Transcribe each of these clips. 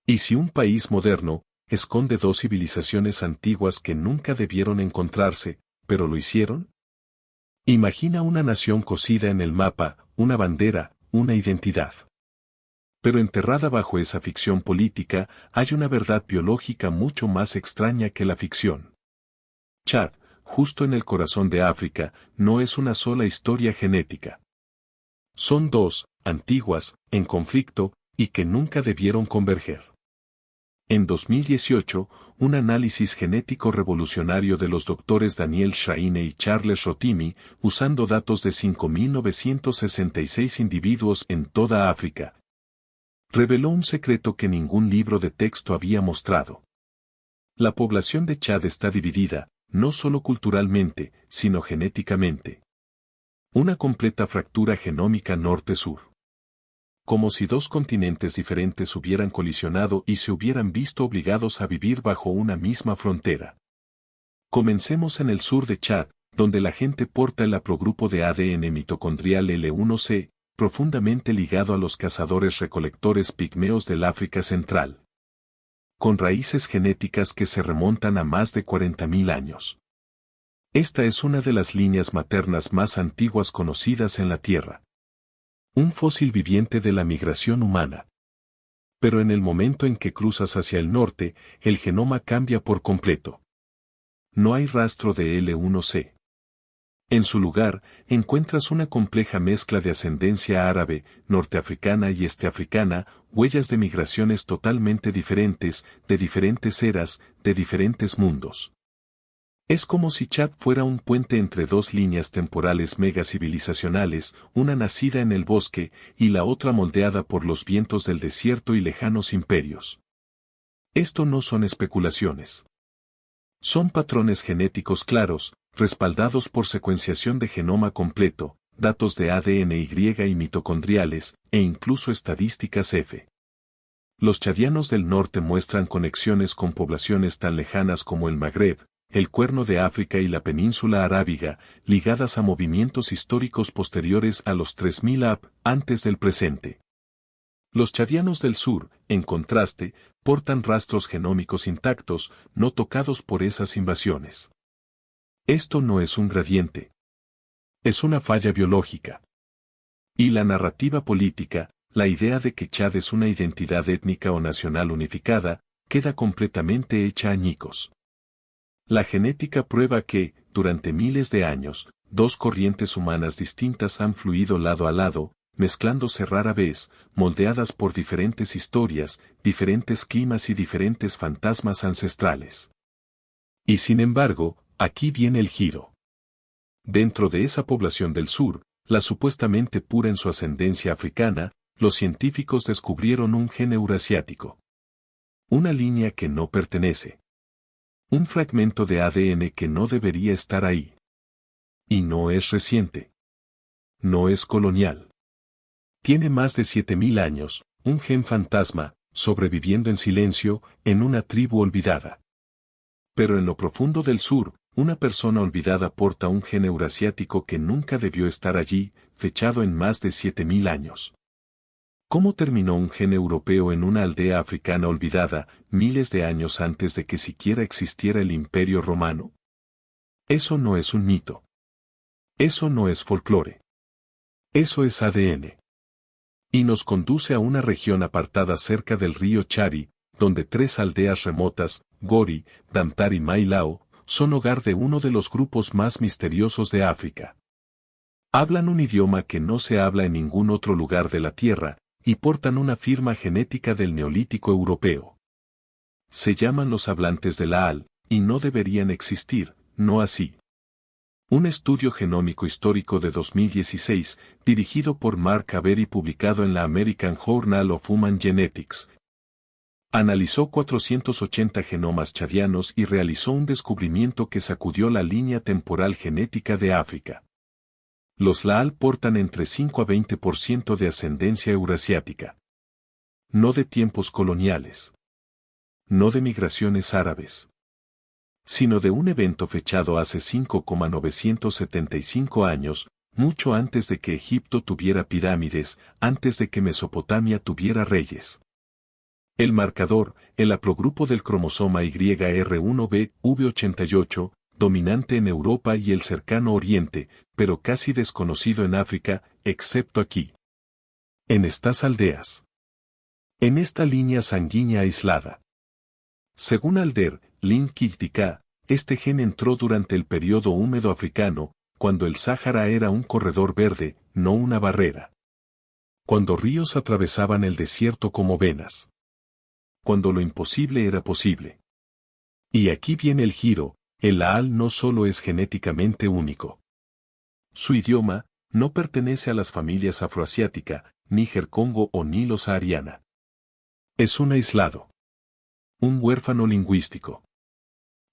¿Y si un país moderno esconde dos civilizaciones antiguas que nunca debieron encontrarse, pero lo hicieron? Imagina una nación cosida en el mapa, una bandera, una identidad. Pero enterrada bajo esa ficción política, hay una verdad biológica mucho más extraña que la ficción. Chad, justo en el corazón de África, no es una sola historia genética. Son dos, antiguas, en conflicto, y que nunca debieron converger. En 2018, un análisis genético revolucionario de los doctores Daniel Shraine y Charles Rotimi, usando datos de 5.966 individuos en toda África, reveló un secreto que ningún libro de texto había mostrado. La población de Chad está dividida, no solo culturalmente, sino genéticamente. Una completa fractura genómica norte-sur. Como si dos continentes diferentes hubieran colisionado y se hubieran visto obligados a vivir bajo una misma frontera. Comencemos en el sur de Chad, donde la gente porta el haplogrupo de ADN mitocondrial L1C, profundamente ligado a los cazadores-recolectores pigmeos del África Central. Con raíces genéticas que se remontan a más de 40.000 años. Esta es una de las líneas maternas más antiguas conocidas en la Tierra. Un fósil viviente de la migración humana. Pero en el momento en que cruzas hacia el norte, el genoma cambia por completo. No hay rastro de L1C. En su lugar, encuentras una compleja mezcla de ascendencia árabe, norteafricana y esteafricana, huellas de migraciones totalmente diferentes, de diferentes eras, de diferentes mundos. Es como si Chad fuera un puente entre dos líneas temporales megacivilizacionales, una nacida en el bosque y la otra moldeada por los vientos del desierto y lejanos imperios. Esto no son especulaciones. Son patrones genéticos claros, respaldados por secuenciación de genoma completo, datos de ADN y mitocondriales, e incluso estadísticas F. Los chadianos del norte muestran conexiones con poblaciones tan lejanas como el Magreb, el Cuerno de África y la península arábiga, ligadas a movimientos históricos posteriores a los 3000 antes del presente. Los chadianos del sur, en contraste, portan rastros genómicos intactos, no tocados por esas invasiones. Esto no es un gradiente. Es una falla biológica. Y la narrativa política, la idea de que Chad es una identidad étnica o nacional unificada, queda completamente hecha añicos. La genética prueba que, durante miles de años, dos corrientes humanas distintas han fluido lado a lado, mezclándose rara vez, moldeadas por diferentes historias, diferentes climas y diferentes fantasmas ancestrales. Y sin embargo, aquí viene el giro. Dentro de esa población del sur, la supuestamente pura en su ascendencia africana, los científicos descubrieron un gen eurasiático. Una línea que no pertenece. Un fragmento de ADN que no debería estar ahí. Y no es reciente. No es colonial. Tiene más de 7000 años, un gen fantasma, sobreviviendo en silencio, en una tribu olvidada. Pero en lo profundo del sur, una persona olvidada porta un gen eurasiático que nunca debió estar allí, fechado en más de 7000 años. ¿Cómo terminó un gen europeo en una aldea africana olvidada, miles de años antes de que siquiera existiera el Imperio Romano? Eso no es un mito. Eso no es folclore. Eso es ADN. Y nos conduce a una región apartada cerca del río Chari, donde 3 aldeas remotas, Gori, Damtar y Mailao, son hogar de uno de los grupos más misteriosos de África. Hablan un idioma que no se habla en ningún otro lugar de la Tierra, y portan una firma genética del Neolítico europeo. Se llaman los hablantes de la Al, y no deberían existir, no así. Un estudio genómico histórico de 2016, dirigido por Mark Avery y publicado en la American Journal of Human Genetics, analizó 480 genomas chadianos y realizó un descubrimiento que sacudió la línea temporal genética de África. Los Laal portan entre 5 a 20% de ascendencia eurasiática. No de tiempos coloniales. No de migraciones árabes. Sino de un evento fechado hace 5,975 años, mucho antes de que Egipto tuviera pirámides, antes de que Mesopotamia tuviera reyes. El marcador, el haplogrupo del cromosoma YR1B, V88, dominante en Europa y el cercano Oriente, pero casi desconocido en África, excepto aquí. En estas aldeas. En esta línea sanguínea aislada. Según Alder, Lin Kitika, este gen entró durante el periodo húmedo africano, cuando el Sáhara era un corredor verde, no una barrera. Cuando ríos atravesaban el desierto como venas. Cuando lo imposible era posible. Y aquí viene el giro, el Aal no solo es genéticamente único. Su idioma no pertenece a las familias afroasiática, Níger-Congo o Nilo-Sahariana. Es un aislado. Un huérfano lingüístico.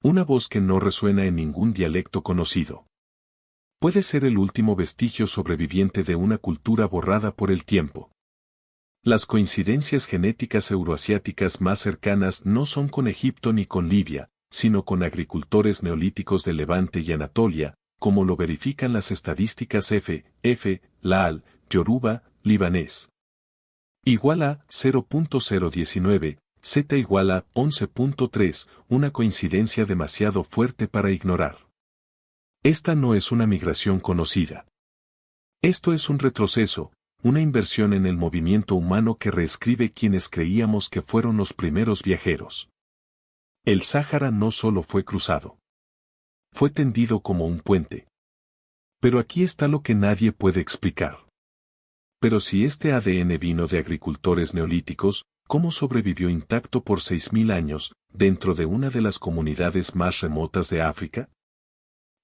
Una voz que no resuena en ningún dialecto conocido. Puede ser el último vestigio sobreviviente de una cultura borrada por el tiempo. Las coincidencias genéticas euroasiáticas más cercanas no son con Egipto ni con Libia, sino con agricultores neolíticos de Levante y Anatolia, como lo verifican las estadísticas F, Laal, Yoruba, libanés. Igual a 0.019, Z igual a 11.3, una coincidencia demasiado fuerte para ignorar. Esta no es una migración conocida. Esto es un retroceso, una inversión en el movimiento humano que reescribe quienes creíamos que fueron los primeros viajeros. El Sáhara no solo fue cruzado. Fue tendido como un puente. Pero aquí está lo que nadie puede explicar. Pero si este ADN vino de agricultores neolíticos, ¿cómo sobrevivió intacto por 6.000 años, dentro de una de las comunidades más remotas de África?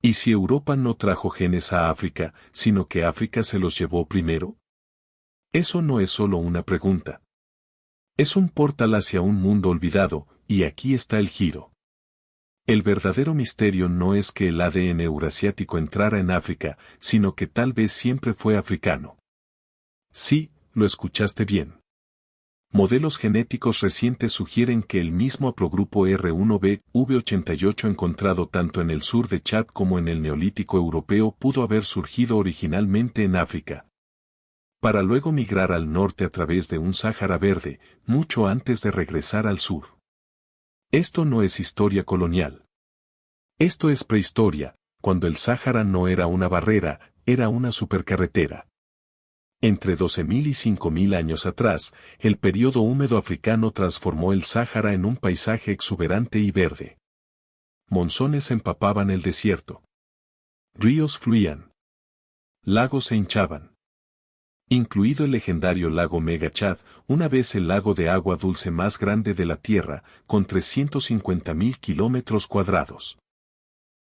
¿Y si Europa no trajo genes a África, sino que África se los llevó primero? Eso no es solo una pregunta. Es un portal hacia un mundo olvidado, y aquí está el giro. El verdadero misterio no es que el ADN eurasiático entrara en África, sino que tal vez siempre fue africano. Sí, lo escuchaste bien. Modelos genéticos recientes sugieren que el mismo haplogrupo R1b, V88 encontrado tanto en el sur de Chad como en el Neolítico europeo pudo haber surgido originalmente en África, para luego migrar al norte a través de un Sáhara verde, mucho antes de regresar al sur. Esto no es historia colonial. Esto es prehistoria, cuando el Sáhara no era una barrera, era una supercarretera. Entre 12.000 y 5.000 años atrás, el período húmedo africano transformó el Sáhara en un paisaje exuberante y verde. Monzones empapaban el desierto. Ríos fluían. Lagos se hinchaban. Incluido el legendario lago Mega Chad, una vez el lago de agua dulce más grande de la Tierra, con 350.000 kilómetros cuadrados.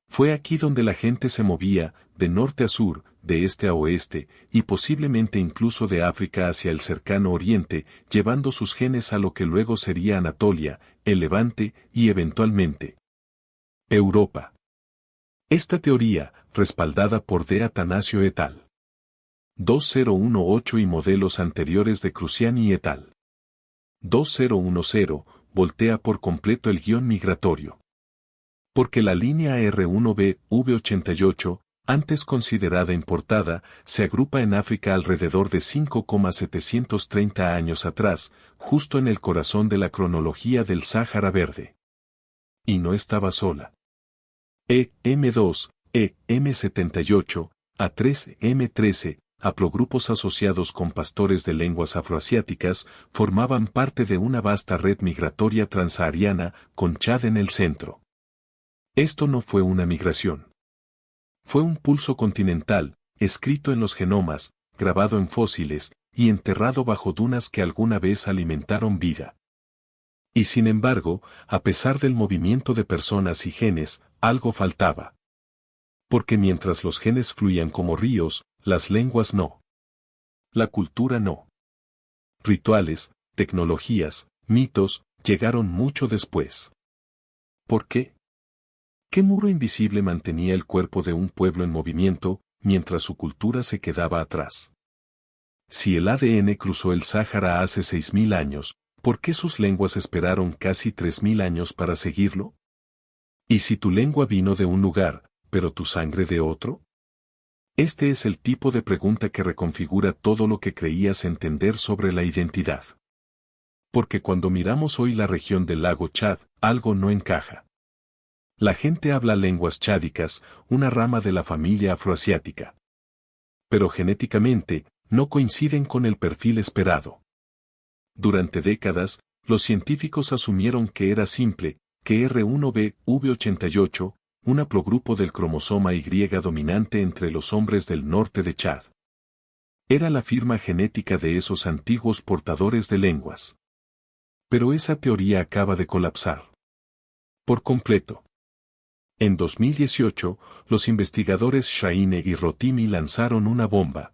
Fue aquí donde la gente se movía, de norte a sur, de este a oeste, y posiblemente incluso de África hacia el cercano Oriente, llevando sus genes a lo que luego sería Anatolia, el Levante y eventualmente Europa. Esta teoría, respaldada por D. Atanasio et al. 2018 y modelos anteriores de Cruciani et al. 2010, voltea por completo el guión migratorio. Porque la línea R1b, V88, antes considerada importada, se agrupa en África alrededor de 5,730 años atrás, justo en el corazón de la cronología del Sáhara Verde. Y no estaba sola. M2, M78, A3, M13, haplogrupos asociados con pastores de lenguas afroasiáticas, formaban parte de una vasta red migratoria transsahariana, con Chad en el centro. Esto no fue una migración. Fue un pulso continental, escrito en los genomas, grabado en fósiles, y enterrado bajo dunas que alguna vez alimentaron vida. Y sin embargo, a pesar del movimiento de personas y genes, algo faltaba. Porque mientras los genes fluían como ríos, las lenguas no. La cultura no. Rituales, tecnologías, mitos, llegaron mucho después. ¿Por qué? ¿Qué muro invisible mantenía el cuerpo de un pueblo en movimiento, mientras su cultura se quedaba atrás? Si el ADN cruzó el Sáhara hace 6.000 años, ¿por qué sus lenguas esperaron casi 3.000 años para seguirlo? ¿Y si tu lengua vino de un lugar, pero tu sangre de otro? Este es el tipo de pregunta que reconfigura todo lo que creías entender sobre la identidad. Porque cuando miramos hoy la región del lago Chad, algo no encaja. La gente habla lenguas chádicas, una rama de la familia afroasiática. Pero genéticamente, no coinciden con el perfil esperado. Durante décadas, los científicos asumieron que era simple, que R1b V88, un haplogrupo del cromosoma Y dominante entre los hombres del norte de Chad. Era la firma genética de esos antiguos portadores de lenguas. Pero esa teoría acaba de colapsar. Por completo. En 2018, los investigadores Shaine y Rotimi lanzaron una bomba.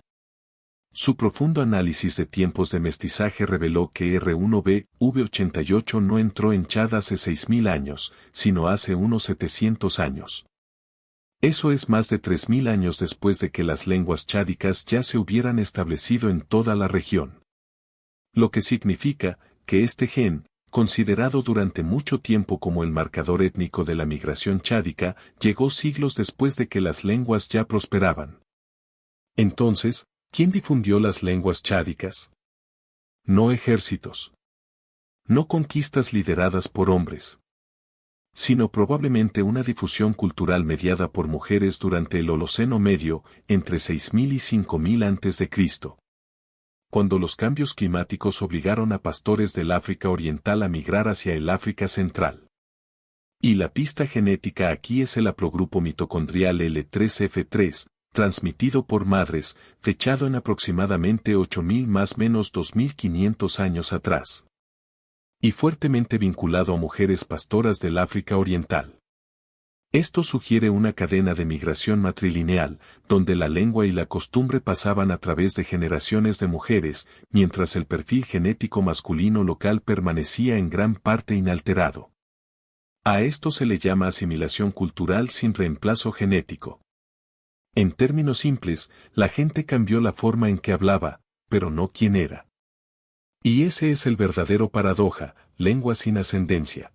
Su profundo análisis de tiempos de mestizaje reveló que R1b V88 no entró en Chad hace 6.000 años, sino hace unos 700 años. Eso es más de 3.000 años después de que las lenguas chádicas ya se hubieran establecido en toda la región. Lo que significa que este gen, considerado durante mucho tiempo como el marcador étnico de la migración chádica, llegó siglos después de que las lenguas ya prosperaban. Entonces, ¿quién difundió las lenguas chádicas? No ejércitos. No conquistas lideradas por hombres. Sino probablemente una difusión cultural mediada por mujeres durante el Holoceno Medio, entre 6.000 y 5.000 a.C. Cuando los cambios climáticos obligaron a pastores del África Oriental a migrar hacia el África Central. Y la pista genética aquí es el haplogrupo mitocondrial L3F3, transmitido por madres, fechado en aproximadamente 8.000 más menos 2.500 años atrás. Y fuertemente vinculado a mujeres pastoras del África Oriental. Esto sugiere una cadena de migración matrilineal, donde la lengua y la costumbre pasaban a través de generaciones de mujeres, mientras el perfil genético masculino local permanecía en gran parte inalterado. A esto se le llama asimilación cultural sin reemplazo genético. En términos simples, la gente cambió la forma en que hablaba, pero no quién era. Y ese es el verdadero paradoja, lengua sin ascendencia.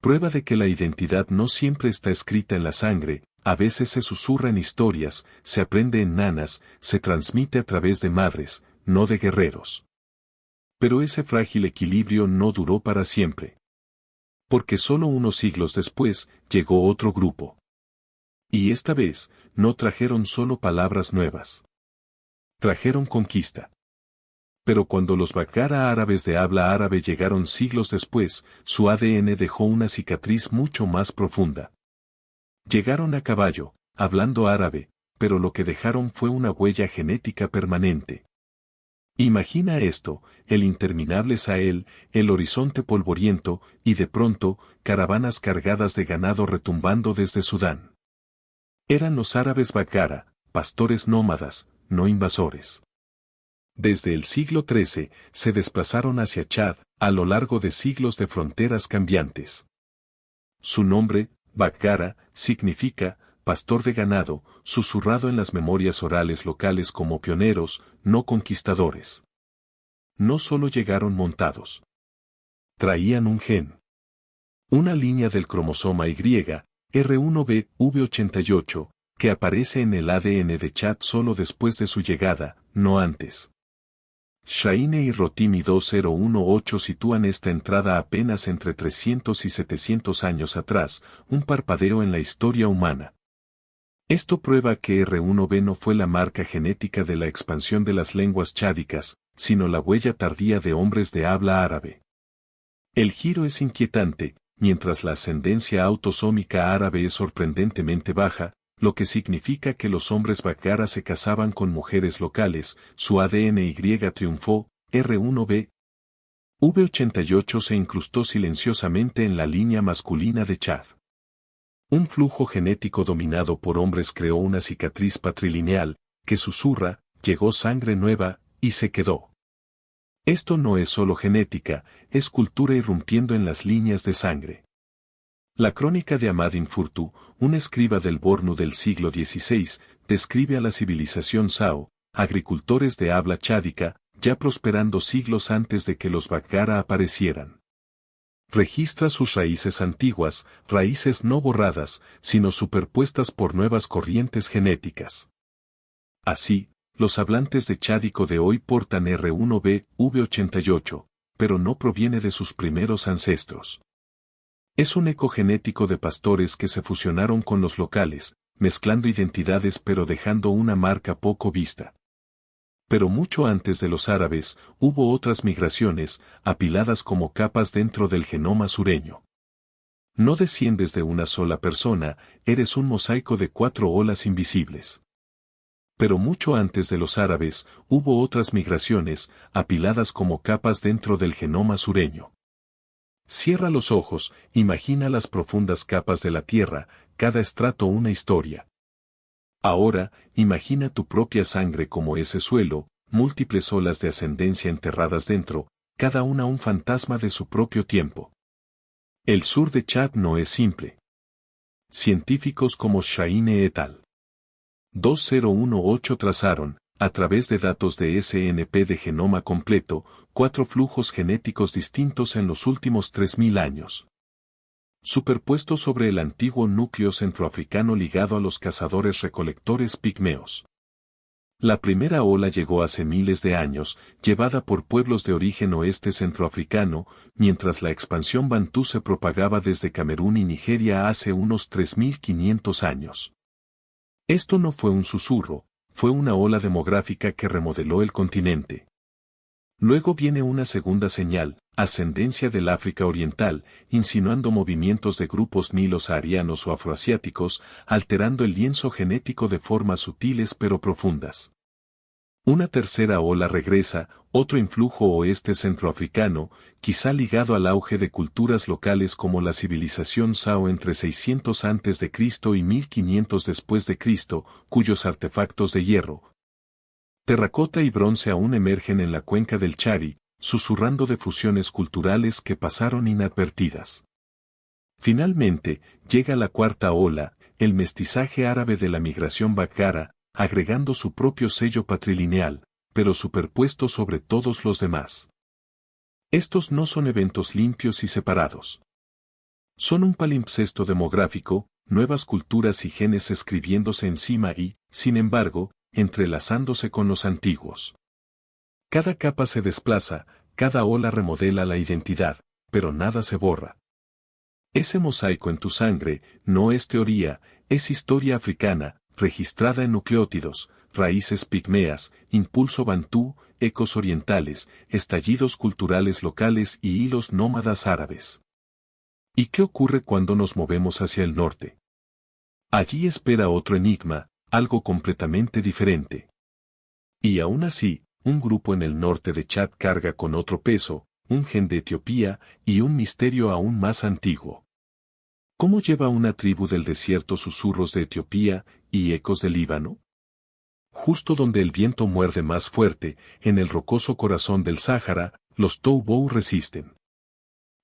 Prueba de que la identidad no siempre está escrita en la sangre, a veces se susurra en historias, se aprende en nanas, se transmite a través de madres, no de guerreros. Pero ese frágil equilibrio no duró para siempre. Porque solo unos siglos después, llegó otro grupo. Y esta vez, no trajeron solo palabras nuevas. Trajeron conquista. Pero cuando los Baggara árabes de habla árabe llegaron siglos después, su ADN dejó una cicatriz mucho más profunda. Llegaron a caballo, hablando árabe, pero lo que dejaron fue una huella genética permanente. Imagina esto, el interminable Sahel, el horizonte polvoriento, y de pronto, caravanas cargadas de ganado retumbando desde Sudán. Eran los árabes Baggara, pastores nómadas, no invasores. Desde el siglo XIII, se desplazaron hacia Chad, a lo largo de siglos de fronteras cambiantes. Su nombre, Baggara, significa, pastor de ganado, susurrado en las memorias orales locales como pioneros, no conquistadores. No solo llegaron montados. Traían un gen. Una línea del cromosoma Y, R1b V88, que aparece en el ADN de Chad solo después de su llegada, no antes. Shaine y Rotimi 2018 sitúan esta entrada apenas entre 300 y 700 años atrás, un parpadeo en la historia humana. Esto prueba que R1b no fue la marca genética de la expansión de las lenguas chádicas, sino la huella tardía de hombres de habla árabe. El giro es inquietante, mientras la ascendencia autosómica árabe es sorprendentemente baja, lo que significa que los hombres Baggara se casaban con mujeres locales, su ADN Y triunfó, R1b. V88 se incrustó silenciosamente en la línea masculina de Chad. Un flujo genético dominado por hombres creó una cicatriz patrilineal, que susurra, llegó sangre nueva, y se quedó. Esto no es solo genética, es cultura irrumpiendo en las líneas de sangre. La crónica de Ahmad Furtu, un escriba del Bornu del siglo XVI, describe a la civilización Sao, agricultores de habla chádica, ya prosperando siglos antes de que los Baggara aparecieran. Registra sus raíces antiguas, raíces no borradas, sino superpuestas por nuevas corrientes genéticas. Así, los hablantes de chádico de hoy portan R1b V88, pero no proviene de sus primeros ancestros. Es un eco genético de pastores que se fusionaron con los locales, mezclando identidades pero dejando una marca poco vista. Pero mucho antes de los árabes, hubo otras migraciones, apiladas como capas dentro del genoma sureño. No desciendes de una sola persona, eres un mosaico de 4 olas invisibles. Pero mucho antes de los árabes, hubo otras migraciones, apiladas como capas dentro del genoma sureño. Cierra los ojos, imagina las profundas capas de la Tierra, cada estrato una historia. Ahora, imagina tu propia sangre como ese suelo, múltiples olas de ascendencia enterradas dentro, cada una un fantasma de su propio tiempo. El sur de Chad no es simple. Científicos como Shaine et al. 2018 trazaron, a través de datos de SNP de genoma completo, 4 flujos genéticos distintos en los últimos 3000 años. Superpuestos sobre el antiguo núcleo centroafricano ligado a los cazadores-recolectores pigmeos. La primera ola llegó hace miles de años, llevada por pueblos de origen oeste centroafricano, mientras la expansión bantú se propagaba desde Camerún y Nigeria hace unos 3500 años. Esto no fue un susurro, fue una ola demográfica que remodeló el continente. Luego viene una segunda señal, ascendencia del África Oriental, insinuando movimientos de grupos nilo-saharianos o afroasiáticos, alterando el lienzo genético de formas sutiles pero profundas. Una tercera ola regresa, otro influjo oeste centroafricano, quizá ligado al auge de culturas locales como la civilización Sao entre 600 a.C. y 1500 después de Cristo, cuyos artefactos de hierro, terracota y bronce aún emergen en la cuenca del Chari, susurrando de fusiones culturales que pasaron inadvertidas. Finalmente, llega la cuarta ola, el mestizaje árabe de la migración bárbara, agregando su propio sello patrilineal, pero superpuesto sobre todos los demás. Estos no son eventos limpios y separados. Son un palimpsesto demográfico, nuevas culturas y genes escribiéndose encima y, sin embargo, entrelazándose con los antiguos. Cada capa se desplaza, cada ola remodela la identidad, pero nada se borra. Ese mosaico en tu sangre no es teoría, es historia africana, registrada en nucleótidos, raíces pigmeas, impulso bantú, ecos orientales, estallidos culturales locales y hilos nómadas árabes. ¿Y qué ocurre cuando nos movemos hacia el norte? Allí espera otro enigma, algo completamente diferente. Y aún así, un grupo en el norte de Chad carga con otro peso, un gen de Etiopía y un misterio aún más antiguo. ¿Cómo lleva una tribu del desierto susurros de Etiopía y ecos del Líbano? Justo donde el viento muerde más fuerte, en el rocoso corazón del Sáhara, los Toubou resisten.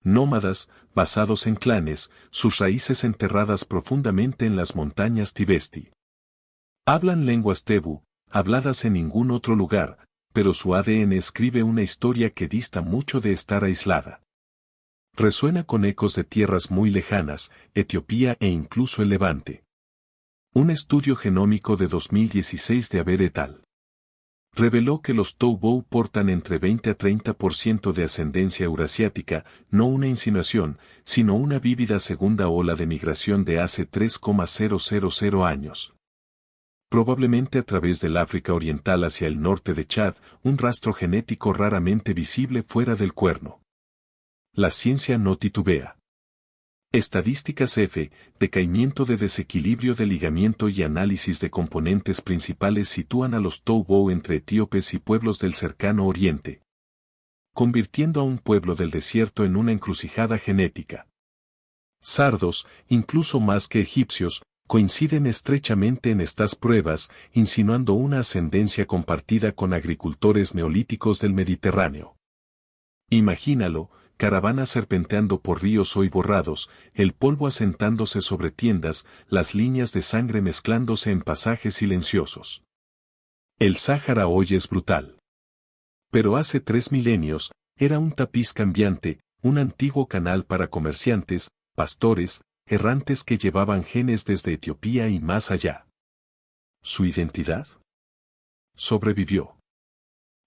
Nómadas, basados en clanes, sus raíces enterradas profundamente en las montañas Tibesti. Hablan lenguas tebu, habladas en ningún otro lugar, pero su ADN escribe una historia que dista mucho de estar aislada. Resuena con ecos de tierras muy lejanas, Etiopía e incluso el Levante. Un estudio genómico de 2016 de Aber et al. Reveló que los Toubou portan entre 20 a 30% de ascendencia eurasiática, no una insinuación, sino una vívida segunda ola de migración de hace 3,000 años. Probablemente a través del África Oriental hacia el norte de Chad, un rastro genético raramente visible fuera del Cuerno. La ciencia no titubea. Estadísticas F, decaimiento de desequilibrio de ligamiento y análisis de componentes principales sitúan a los Toubou entre etíopes y pueblos del cercano oriente, convirtiendo a un pueblo del desierto en una encrucijada genética. Sardos, incluso más que egipcios, coinciden estrechamente en estas pruebas, insinuando una ascendencia compartida con agricultores neolíticos del Mediterráneo. Imagínalo, caravanas serpenteando por ríos hoy borrados, el polvo asentándose sobre tiendas, las líneas de sangre mezclándose en pasajes silenciosos. El Sáhara hoy es brutal. Pero hace 3 milenios, era un tapiz cambiante, un antiguo canal para comerciantes, pastores, errantes que llevaban genes desde Etiopía y más allá. ¿Su identidad? Sobrevivió.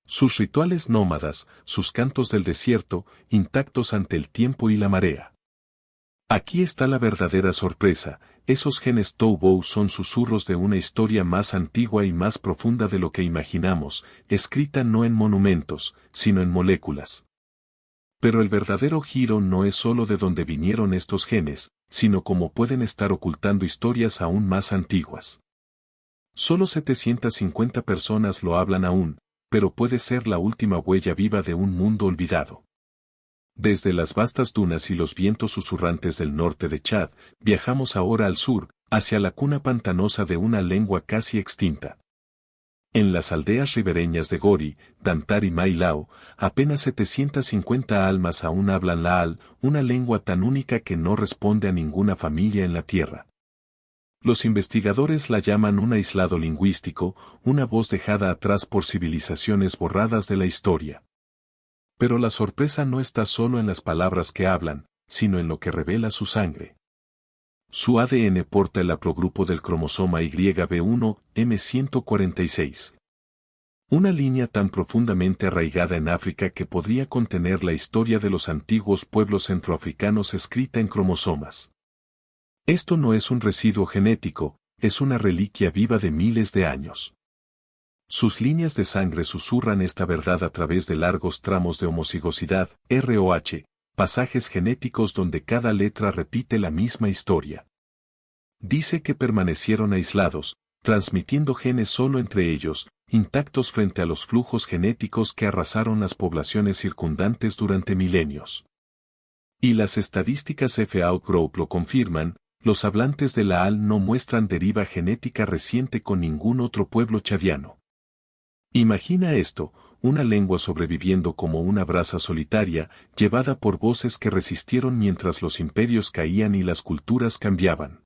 Sus rituales nómadas, sus cantos del desierto, intactos ante el tiempo y la marea. Aquí está la verdadera sorpresa, esos genes Toubou son susurros de una historia más antigua y más profunda de lo que imaginamos, escrita no en monumentos, sino en moléculas. Pero el verdadero giro no es solo de dónde vinieron estos genes, sino cómo pueden estar ocultando historias aún más antiguas. Solo 750 personas lo hablan aún, pero puede ser la última huella viva de un mundo olvidado. Desde las vastas dunas y los vientos susurrantes del norte de Chad, viajamos ahora al sur, hacia la cuna pantanosa de una lengua casi extinta. En las aldeas ribereñas de Gori, Dantar y Mailao, apenas 750 almas aún hablan la Al, una lengua tan única que no responde a ninguna familia en la tierra. Los investigadores la llaman un aislado lingüístico, una voz dejada atrás por civilizaciones borradas de la historia. Pero la sorpresa no está solo en las palabras que hablan, sino en lo que revela su sangre. Su ADN porta el haplogrupo del cromosoma YB1, M146. Una línea tan profundamente arraigada en África que podría contener la historia de los antiguos pueblos centroafricanos escrita en cromosomas. Esto no es un residuo genético, es una reliquia viva de miles de años. Sus líneas de sangre susurran esta verdad a través de largos tramos de homocigosidad, ROH, pasajes genéticos donde cada letra repite la misma historia. Dice que permanecieron aislados, transmitiendo genes solo entre ellos, intactos frente a los flujos genéticos que arrasaron las poblaciones circundantes durante milenios. Y las estadísticas FAO Group lo confirman, los hablantes de la AL no muestran deriva genética reciente con ningún otro pueblo chadiano. Imagina esto, una lengua sobreviviendo como una brasa solitaria, llevada por voces que resistieron mientras los imperios caían y las culturas cambiaban.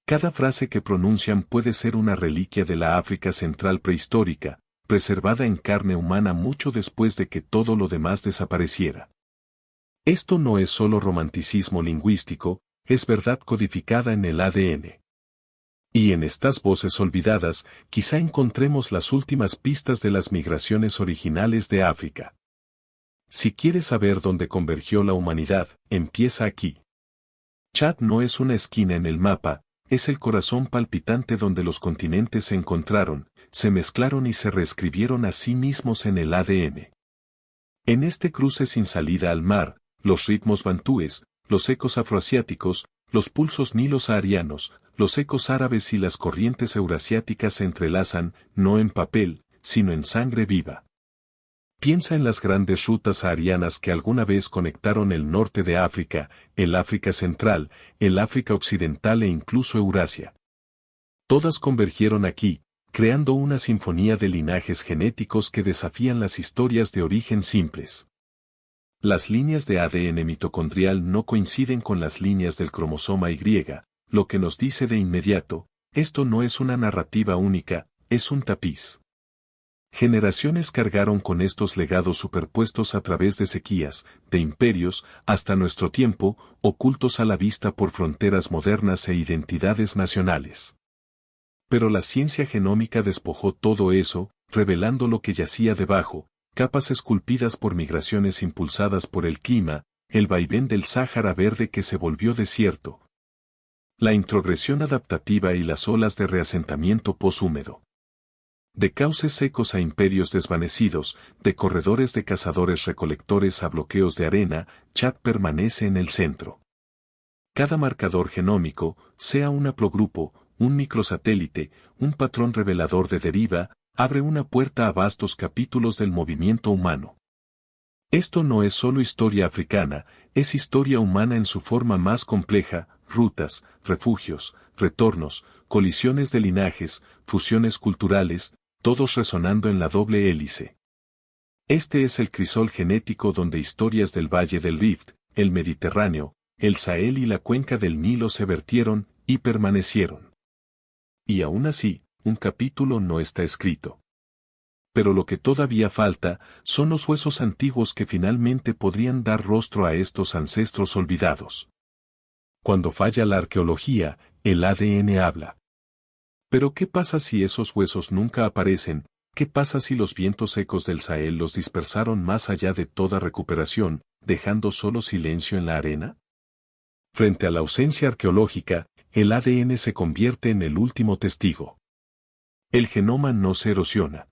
Cada frase que pronuncian puede ser una reliquia de la África central prehistórica, preservada en carne humana mucho después de que todo lo demás desapareciera. Esto no es solo romanticismo lingüístico, es verdad codificada en el ADN. Y en estas voces olvidadas, quizá encontremos las últimas pistas de las migraciones originales de África. Si quieres saber dónde convergió la humanidad, empieza aquí. Chad no es una esquina en el mapa, es el corazón palpitante donde los continentes se encontraron, se mezclaron y se reescribieron a sí mismos en el ADN. En este cruce sin salida al mar, los ritmos bantúes, los ecos afroasiáticos, los pulsos nilo-saharianos, los ecos árabes y las corrientes eurasiáticas se entrelazan, no en papel, sino en sangre viva. Piensa en las grandes rutas saharianas que alguna vez conectaron el norte de África, el África central, el África occidental e incluso Eurasia. Todas convergieron aquí, creando una sinfonía de linajes genéticos que desafían las historias de origen simples. Las líneas de ADN mitocondrial no coinciden con las líneas del cromosoma Y, lo que nos dice de inmediato, esto no es una narrativa única, es un tapiz. Generaciones cargaron con estos legados superpuestos a través de sequías, de imperios, hasta nuestro tiempo, ocultos a la vista por fronteras modernas e identidades nacionales. Pero la ciencia genómica despojó todo eso, revelando lo que yacía debajo, capas esculpidas por migraciones impulsadas por el clima, el vaivén del Sáhara verde que se volvió desierto. La introgresión adaptativa y las olas de reasentamiento poshúmedo. De cauces secos a imperios desvanecidos, de corredores de cazadores-recolectores a bloqueos de arena, Chad permanece en el centro. Cada marcador genómico, sea un haplogrupo, un microsatélite, un patrón revelador de deriva, abre una puerta a vastos capítulos del movimiento humano. Esto no es solo historia africana, es historia humana en su forma más compleja, rutas, refugios, retornos, colisiones de linajes, fusiones culturales, todos resonando en la doble hélice. Este es el crisol genético donde historias del Valle del Rift, el Mediterráneo, el Sahel y la cuenca del Nilo se vertieron y permanecieron. Y aún así, un capítulo no está escrito. Pero lo que todavía falta son los huesos antiguos que finalmente podrían dar rostro a estos ancestros olvidados. Cuando falla la arqueología, el ADN habla. Pero ¿qué pasa si esos huesos nunca aparecen, ¿Qué pasa si los vientos secos del Sahel los dispersaron más allá de toda recuperación, dejando solo silencio en la arena? Frente a la ausencia arqueológica, el ADN se convierte en el último testigo. El genoma no se erosiona.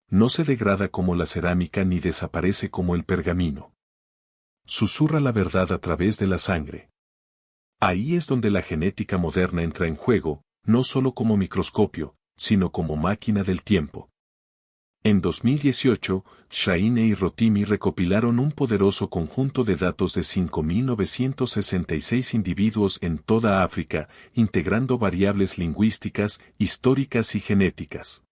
No se degrada como la cerámica ni desaparece como el pergamino. Susurra la verdad a través de la sangre. Ahí es donde la genética moderna entra en juego, no solo como microscopio, sino como máquina del tiempo. En 2018, Shaine y Rotimi recopilaron un poderoso conjunto de datos de 5.966 individuos en toda África, integrando variables lingüísticas, históricas y genéticas.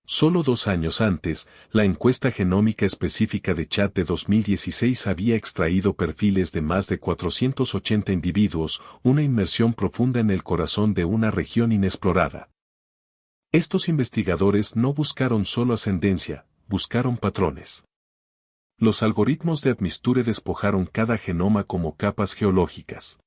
Solo 2 años antes, la encuesta genómica específica de Chad de 2016 había extraído perfiles de más de 480 individuos, una inmersión profunda en el corazón de una región inexplorada. Estos investigadores no buscaron solo ascendencia, buscaron patrones. Los algoritmos de Admisture despojaron cada genoma como capas geológicas.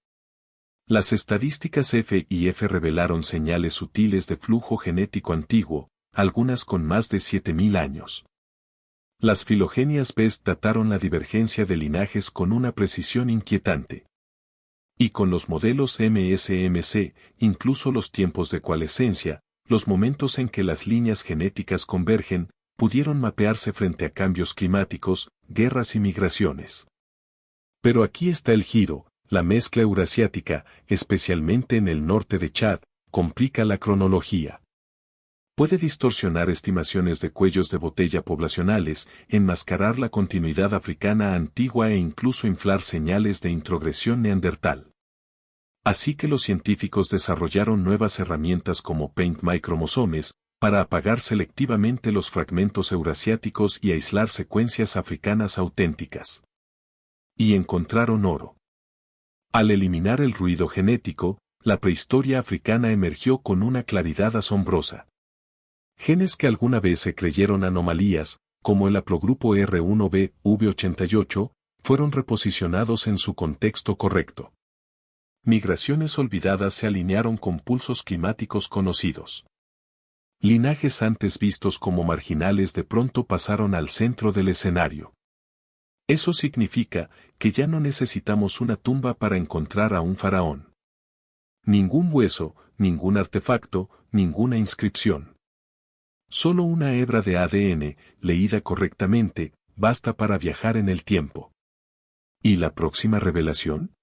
Las estadísticas F y F revelaron señales sutiles de flujo genético antiguo, algunas con más de 7.000 años. Las filogenias BEST dataron la divergencia de linajes con una precisión inquietante. Y con los modelos MSMC, incluso los tiempos de coalescencia, los momentos en que las líneas genéticas convergen, pudieron mapearse frente a cambios climáticos, guerras y migraciones. Pero aquí está el giro, la mezcla eurasiática, especialmente en el norte de Chad, complica la cronología. Puede distorsionar estimaciones de cuellos de botella poblacionales, enmascarar la continuidad africana antigua e incluso inflar señales de introgresión neandertal. Así que los científicos desarrollaron nuevas herramientas como Paint Micromosomes, para apagar selectivamente los fragmentos eurasiáticos y aislar secuencias africanas auténticas. Y encontraron oro. Al eliminar el ruido genético, la prehistoria africana emergió con una claridad asombrosa. Genes que alguna vez se creyeron anomalías, como el haplogrupo R1b, V88, fueron reposicionados en su contexto correcto. Migraciones olvidadas se alinearon con pulsos climáticos conocidos. Linajes antes vistos como marginales de pronto pasaron al centro del escenario. Eso significa que ya no necesitamos una tumba para encontrar a un faraón. Ningún hueso, ningún artefacto, ninguna inscripción. Solo una hebra de ADN, leída correctamente, basta para viajar en el tiempo. ¿Y la próxima revelación?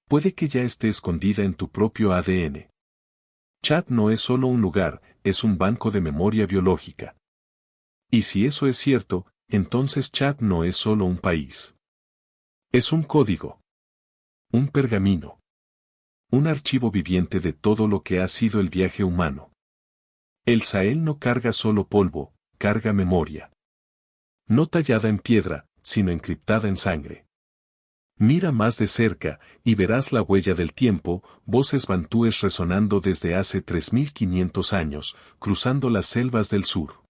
Puede que ya esté escondida en tu propio ADN. Chad no es solo un lugar, es un banco de memoria biológica. Y si eso es cierto, entonces Chad no es solo un país. Es un código. Un pergamino. Un archivo viviente de todo lo que ha sido el viaje humano. El Sahel no carga solo polvo, carga memoria. No tallada en piedra, sino encriptada en sangre. Mira más de cerca, y verás la huella del tiempo, voces bantúes resonando desde hace 3.500 años, cruzando las selvas del sur.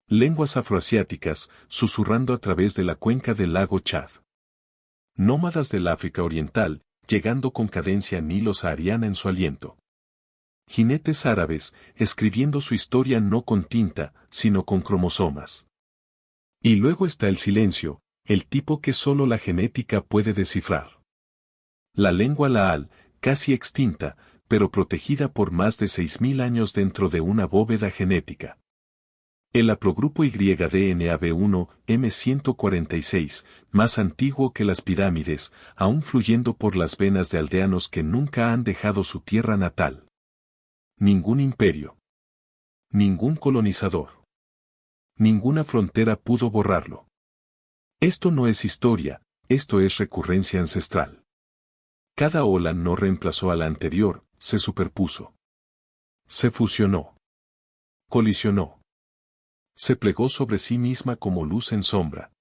Lenguas afroasiáticas, susurrando a través de la cuenca del lago Chad. Nómadas del África Oriental, llegando con cadencia nilo-sahariana en su aliento. Jinetes árabes, escribiendo su historia no con tinta, sino con cromosomas. Y luego está el silencio, el tipo que solo la genética puede descifrar. La lengua laal, casi extinta, pero protegida por más de 6.000 años dentro de una bóveda genética. El haplogrupo YDNAB1, M146, más antiguo que las pirámides, aún fluyendo por las venas de aldeanos que nunca han dejado su tierra natal. Ningún imperio. Ningún colonizador. Ninguna frontera pudo borrarlo. Esto no es historia, esto es recurrencia ancestral. Cada ola no reemplazó a la anterior, se superpuso. Se fusionó. Colisionó. Se plegó sobre sí misma como luz en sombra.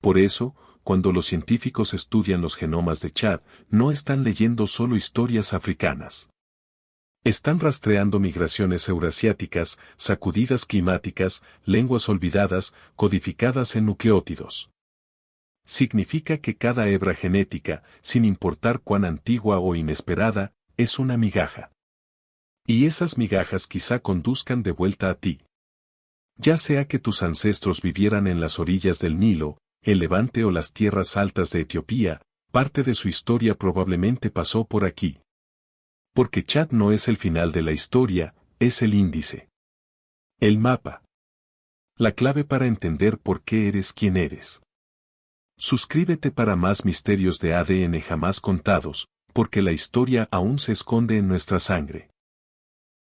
Por eso, cuando los científicos estudian los genomas de Chad, no están leyendo solo historias africanas. Están rastreando migraciones eurasiáticas, sacudidas climáticas, lenguas olvidadas, codificadas en nucleótidos. Significa que cada hebra genética, sin importar cuán antigua o inesperada, es una migaja. Y esas migajas quizá conduzcan de vuelta a ti. Ya sea que tus ancestros vivieran en las orillas del Nilo, el Levante o las tierras altas de Etiopía, parte de su historia probablemente pasó por aquí. Porque Chad no es el final de la historia, es el índice. El mapa. La clave para entender por qué eres quien eres. Suscríbete para más misterios de ADN jamás contados, porque la historia aún se esconde en nuestra sangre.